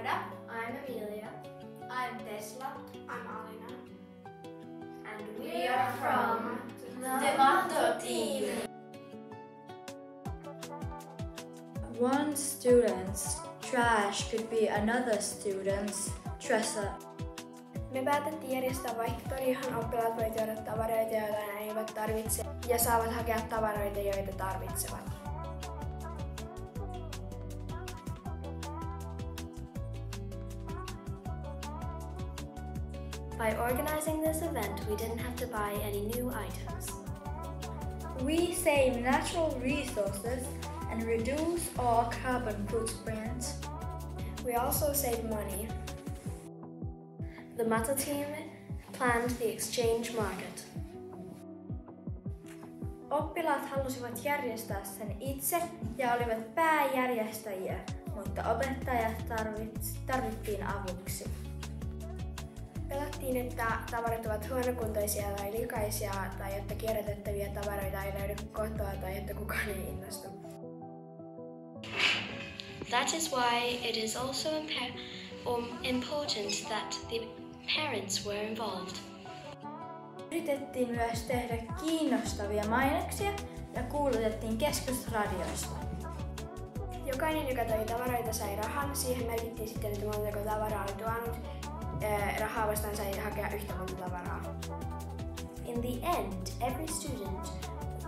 What up? I'm Amelia. I'm Tesla. I'm Alina. And we are from the Matto team. One student's trash could be another student's treasure. Me päätettiin järjestää vaihtotori, johon oppilaat voivat tuoda tavaroita, joita ne eivät tarvitse, ja saavat hakea tavaroita, joita tarvitsevat. By organizing this event, we didn't have to buy any new items. We save natural resources and reduce our carbon footprint. We also save money. The Matto team planned the exchange market. Oppilaat halusivat järjestää sen itse ja olivat pääjärjestäjiä, mutta opettajat tarvittiin avuksi. Pelättiin, että tavarat ovat huonokuntoisia tai likaisia, tai että kierrätettäviä tavaroita ei löydy kotoa, tai että kukaan ei innostu. That is why it is also important that the parents were involved. Yritettiin myös tehdä kiinnostavia mainoksia ja kuulutettiin keskusradioista. Jokainen, joka toi tavaroita, sai rahan. Siihen merkittiin sitten, että montako tavaraa oli tuonut. Rahaa vastaan sai hakea yhtä monta tavaraa. In the end, every student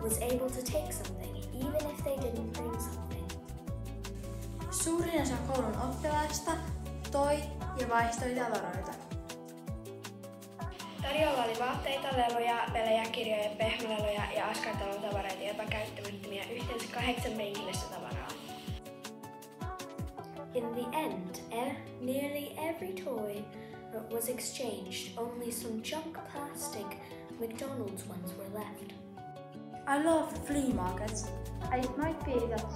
was able to take something, even if they didn't bring something. Suurin osa koulun oppilaista toi ja vaihtoi tavaroita. Tarjolla oli vaatteita, leluja, pelejä, kirjoja, pehmoleluja ja askartelutavaroita, jopa käyttämättömiä, yhteensä 8 penkillistä tavaraa. In the end, nearly every toy was exchanged. Only some junk plastic McDonald's ones were left. I love flea markets. It might be that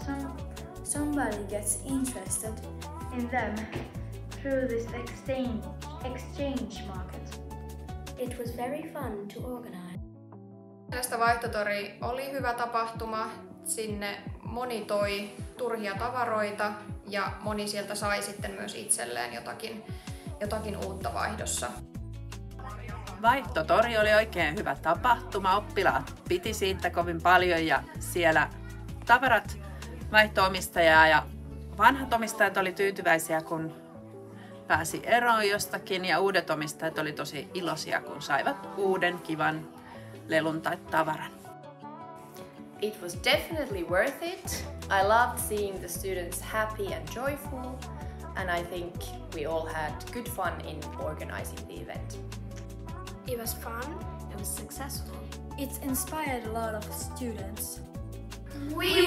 somebody gets interested in them through this exchange market. It was very fun to organize. Tästä vaihtotori oli hyvä tapahtuma. Sinne moni toi turhia tavaroita ja moni sieltä sai sitten myös itselleen jotakin uutta vaihdossa. Vaihtotori oli oikein hyvä tapahtuma. Oppilaat piti siitä kovin paljon ja siellä tavarat vaihto-omistajaa ja vanhat omistajat oli tyytyväisiä, kun pääsi eroon jostakin ja uudet omistajat oli tosi iloisia, kun saivat uuden kivan lelun tai tavaran. It was definitely worth it. I loved seeing the students happy and joyful, and I think we all had good fun in organizing the event. It was fun. It was successful. It's inspired a lot of students. We